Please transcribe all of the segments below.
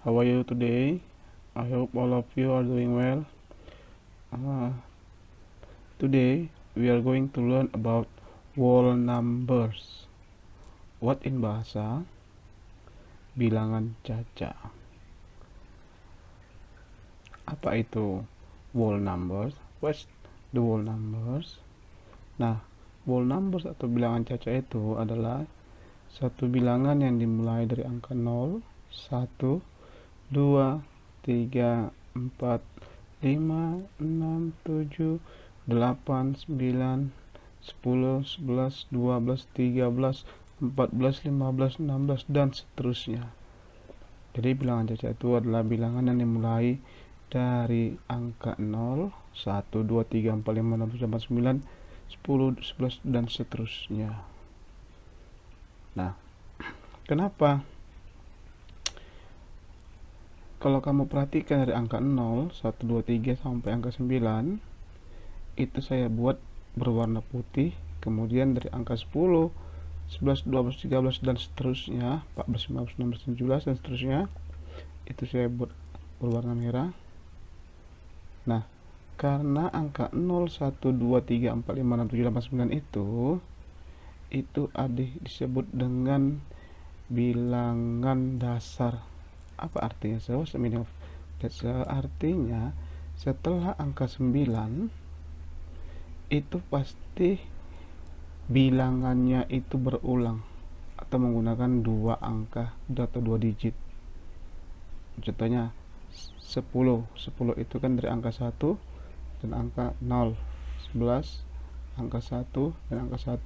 How are you today? I hope all of you are doing well. Uh, Today we are going to learn about whole numbers. What in bahasa? Bilangan caca. Apa itu whole numbers? What's the whole numbers? Nah, whole numbers atau bilangan caca itu adalah satu bilangan yang dimulai dari angka 0, 1, 2, 3, 4, 5, 6, 7, 8, 9, 10, 11, 12, 13, 14, 15, 16, dan seterusnya. Jadi bilangan caca itu adalah bilangan yang dimulai dari angka 0, 1, 2, 3, 4, 5, 6, 7, 8, 9, 10, 11, dan seterusnya. Nah, kenapa? Kalau kamu perhatikan dari angka 0, 1, 2, 3 sampai angka 9, itu saya buat berwarna putih. Kemudian dari angka 10, 11, 12, 13, dan seterusnya, 14, 15, 16, 17, dan seterusnya, itu saya buat berwarna merah. Nah, karena angka 0, 1, 2, 3, 4, 5, 6, 7, 8, 9 itu disebut dengan bilangan dasar. Apa artinya? So, what's the meaning of that? Artinya setelah angka 9 itu pasti bilangannya itu berulang atau menggunakan dua angka atau dua digit. Contohnya 10 itu kan dari angka 1 dan angka 0, 11 angka 1 dan angka 1,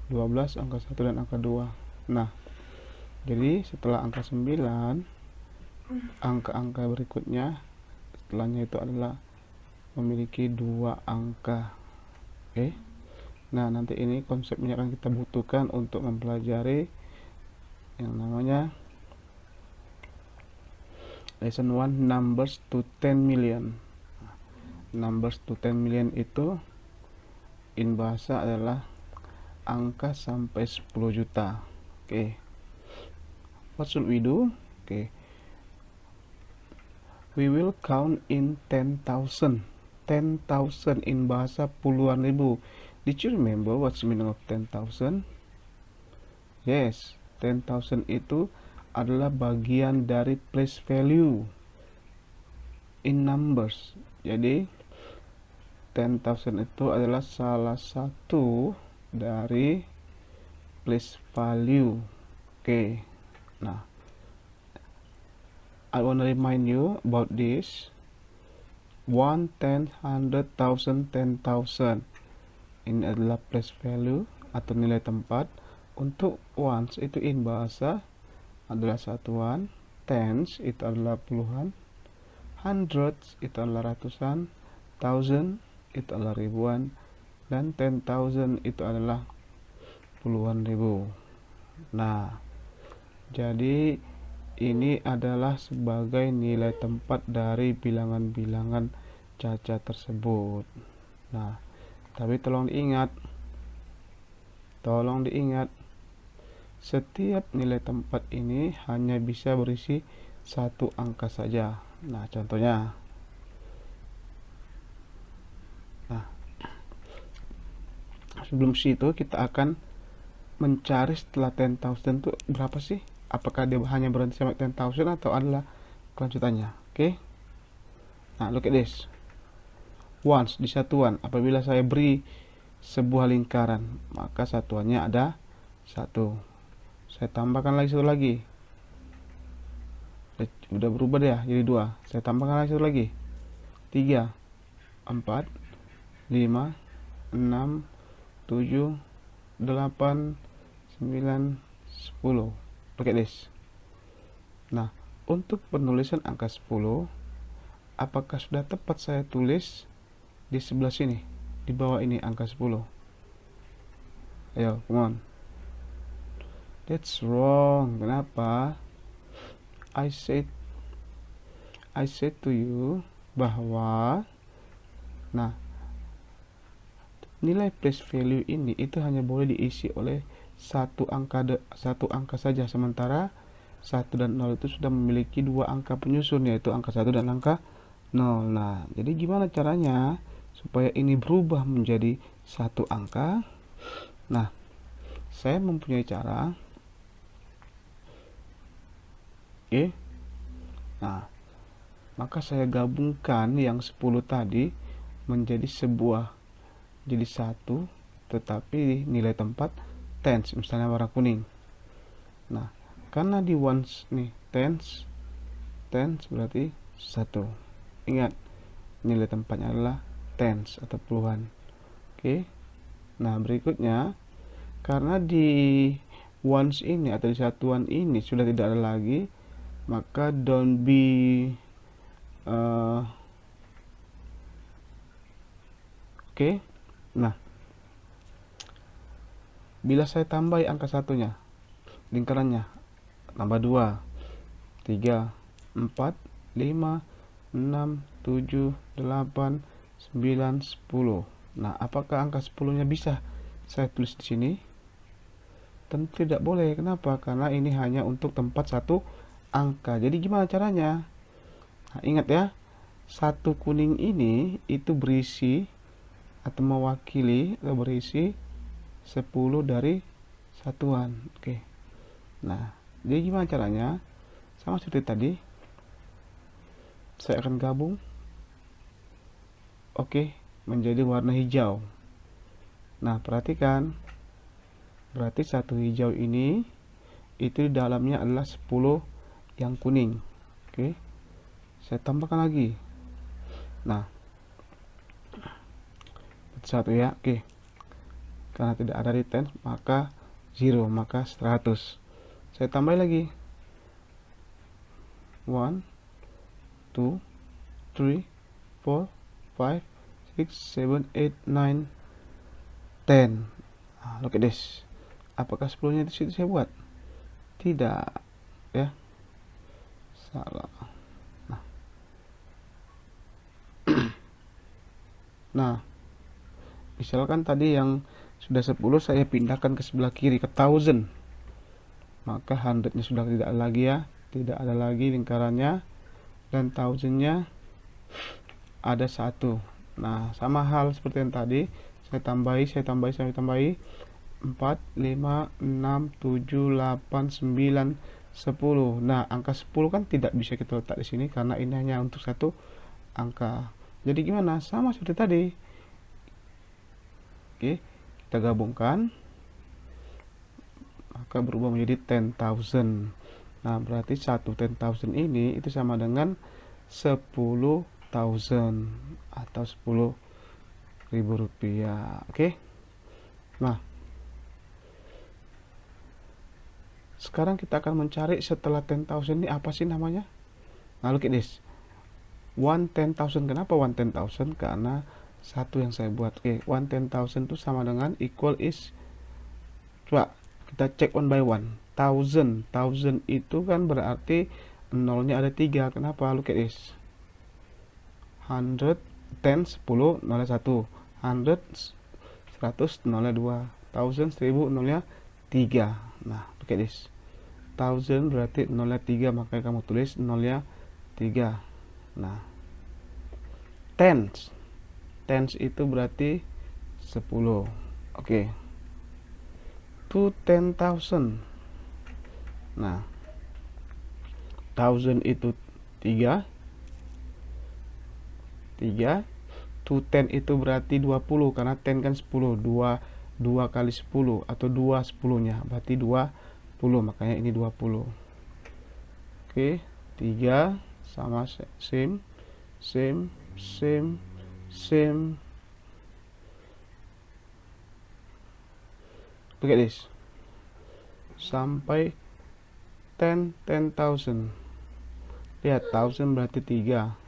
12 angka 1 dan angka 2. Nah, jadi setelah angka 9, angka-angka berikutnya setelahnya itu adalah memiliki dua angka. Oke. Nah, nanti ini konsepnya akan kita butuhkan untuk mempelajari yang namanya lesson 1, numbers to 10 million. Numbers to 10 million itu in bahasa adalah angka sampai 10 juta. Oke. What should we do? Oke. We will count in 10,000. 10,000 in bahasa puluhan ribu. Did you remember what's the meaning of 10,000? Yes, 10,000 itu adalah bagian dari place value in numbers. Jadi 10,000 itu adalah salah satu dari place value. Oke. Nah, I want to remind you about this. 1, 10, 100,000, 10,000 ini adalah place value atau nilai tempat. Untuk ones itu in bahasa adalah satuan, tens itu adalah puluhan, hundreds itu adalah ratusan, thousand itu adalah ribuan, dan 10,000 itu adalah puluhan ribu. Nah, jadi ini adalah sebagai nilai tempat dari bilangan-bilangan caca tersebut. Nah, tapi tolong diingat, setiap nilai tempat ini hanya bisa berisi satu angka saja. Nah, contohnya. Nah, sebelum situ kita akan mencari setelah 10,000 itu berapa sih? Apakah dia hanya berhenti sampai 10,000 atau adalah kelanjutannya? Oke. Nah, look at this. Once di satuan, apabila saya beri sebuah lingkaran, maka satuannya ada 1. Saya tambahkan lagi satu lagi. Udah berubah ya jadi 2. Saya tambahkan lagi satu lagi. 3, 4, 5, 6, 7, 8, 9, 10. Look at this. Nah, untuk penulisan angka 10, apakah sudah tepat saya tulis di sebelah sini, di bawah ini angka 10? Ayo, come on. That's wrong. Kenapa? I said to you bahwa nilai place value ini itu hanya boleh diisi oleh satu angka saja, sementara 1 dan 0 itu sudah memiliki dua angka penyusun, yaitu angka 1 dan angka 0. Nah, jadi gimana caranya supaya ini berubah menjadi satu angka? Nah, saya mempunyai cara. Oke. Nah, maka saya gabungkan yang 10 tadi menjadi jadi satu, tetapi nilai tempat tens, misalnya warna kuning. Nah, karena di ones nih tens berarti 1. Ingat, nilai tempatnya adalah tens atau puluhan. Oke. Nah, berikutnya, karena di ones ini atau di satuan ini sudah tidak ada lagi, maka don't be oke. Nah, bila saya tambah angka satunya, lingkarannya tambah 2, 3, 4, 5, 6, 7, 8, 9, 10. Nah, apakah angka 10-nya bisa saya tulis di sini? Tentu tidak boleh. Kenapa? Karena ini hanya untuk tempat satu angka. Jadi gimana caranya? Nah, ingat ya, satu kuning ini itu berisi atau mewakili atau berisi 10 dari satuan. Oke. Nah, jadi gimana caranya? Sama seperti tadi, saya akan gabung. Oke, menjadi warna hijau. Nah, perhatikan. Berarti satu hijau ini itu di dalamnya adalah 10 yang kuning. Oke. Saya tambahkan lagi. Nah, satu ya. Oke. Karena tidak ada di tens, maka 0, maka 100. Saya tambah lagi. 1, 2, 3, 4, 5, 6, 7, 8, 9, 10. Look at this. Apakah 10-nya di situ saya buat? Tidak, ya. Salah. Nah, misalkan tadi yang sudah 10 saya pindahkan ke sebelah kiri ke 1000. Maka 100-nya sudah tidak ada lagi ya. Tidak ada lagi lingkarannya. Dan 1000-nya ada 1. Nah, sama hal seperti yang tadi. Saya tambahi 4, 5, 6, 7, 8, 9, 10. Nah, angka 10 kan tidak bisa kita letak di sini karena ini hanya untuk satu angka. Jadi gimana? Sama seperti tadi. Oke, kita gabungkan. Maka berubah menjadi 10,000. Nah, berarti 10,000 ini itu sama dengan 10,000 atau 10.000 rupiah. Oke. Nah, sekarang kita akan mencari setelah 10,000 ini apa sih namanya? Nah, look at this. 1/10,000. Kenapa 1/10,000? Karena satu yang saya buat. Oke, 1/10,000 itu sama dengan equal is. Coba kita cek one by one. 1000 itu kan berarti nolnya ada 3. Kenapa? Look at this. 100, 10, 10, nolnya 1. 100, 100, nolnya 2. 1000, 1000, nolnya 3. Nah, look at this. 1000 berarti nolnya 3, makanya kamu tulis nolnya 3. Nah, tens itu berarti 10. Oke. To 10,000. Nah, 1000 itu 3. To 10 itu berarti 20 karena 10 kan 10. 2 kali 10 atau 2 10-nya berarti 20, makanya ini 20. Oke, 3 sama same. Look at this. Sampai 10,000. Lihat, 1000 berarti 3.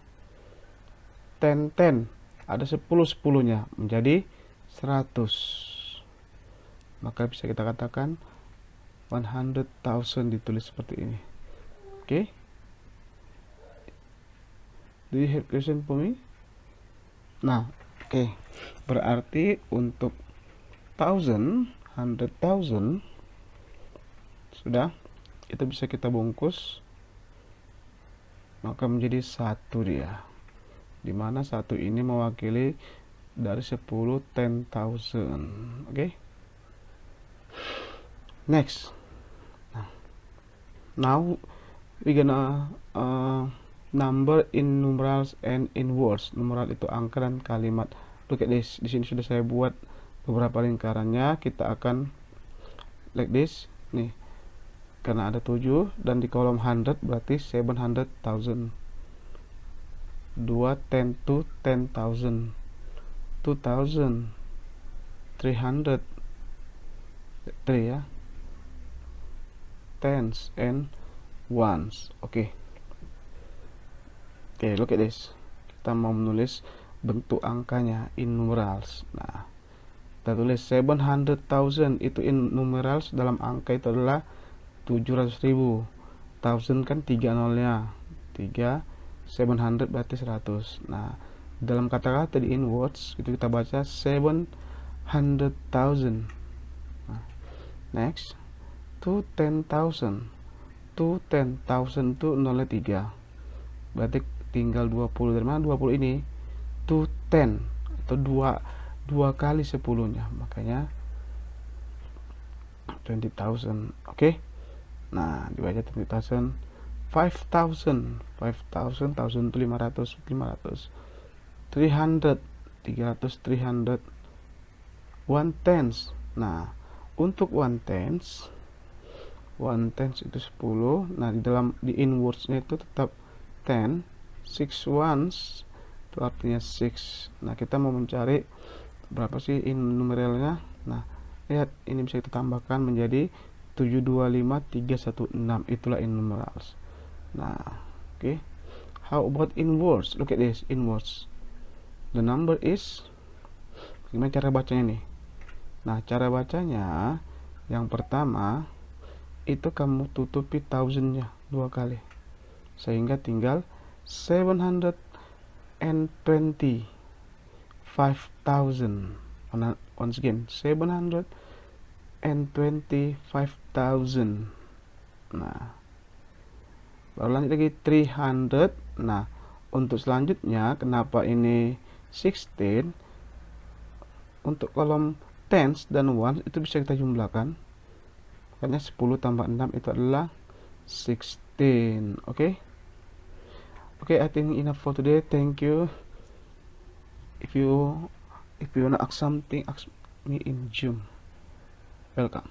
10 ada 10-10-nya menjadi 100. Maka bisa kita katakan 100,000 ditulis seperti ini. Oke. Do you have question for me? Nah, oke. Berarti untuk 100,000 sudah. itu bisa kita bungkus, maka menjadi 1 dia, dimana 1 ini mewakili dari 10 10,000. Oke. Next, now we gonna number in numerals and in words. Numeral itu angka dan kalimat. Look at this. Di sini sudah saya buat beberapa lingkarannya. Kita akan like this nih, karena ada 7 dan di kolom 100 berarti 700,000. 2 10 to 10,000, 2,000, 300, 3 ya, tens and ones. Oke, look at this. Kita mau menulis bentuk angkanya in numerals. Nah, kita tulis 700,000 itu in numerals, dalam angka itu adalah 700.000. 1000 kan 3 nolnya, 3, 700 berarti 100. Nah, dalam kata-kata di in words itu kita baca 700,000. Nah, next, to 10,000. To 10,000 itu nolnya 3. Berarti tinggal 20. Dari mana 20 ini? To 10 atau 2 kali 10-nya. Makanya 20,000. Oke. Nah, dibaca 20,000. 5,000. 5,000, 1,000 itu 500, 500. 300, 300, 300. 1/10. Nah, untuk 1/10 itu 10. Nah, di in words-nya itu tetap 10. 6 ones itu artinya 6. Nah, kita mau mencari berapa sih in numeralnya. Nah, lihat, ini bisa kita tambahkan menjadi 725,316. Itulah in numerals. Nah, oke. How about in words? Look at this, in words. The number is, gimana cara bacanya nih? Nah, cara bacanya yang pertama itu kamu tutupi thousand-nya 2 kali, sehingga tinggal 725,000. Once again, 725,000. Nah, baru lanjut lagi 300. Nah, untuk selanjutnya, kenapa ini 16? Untuk kolom tens dan ones itu bisa kita jumlahkan. Makanya 10 tambah 6 itu adalah 16. Oke. Oke, I think enough for today. Thank you. If you wanna ask something, ask me in Zoom. Welcome.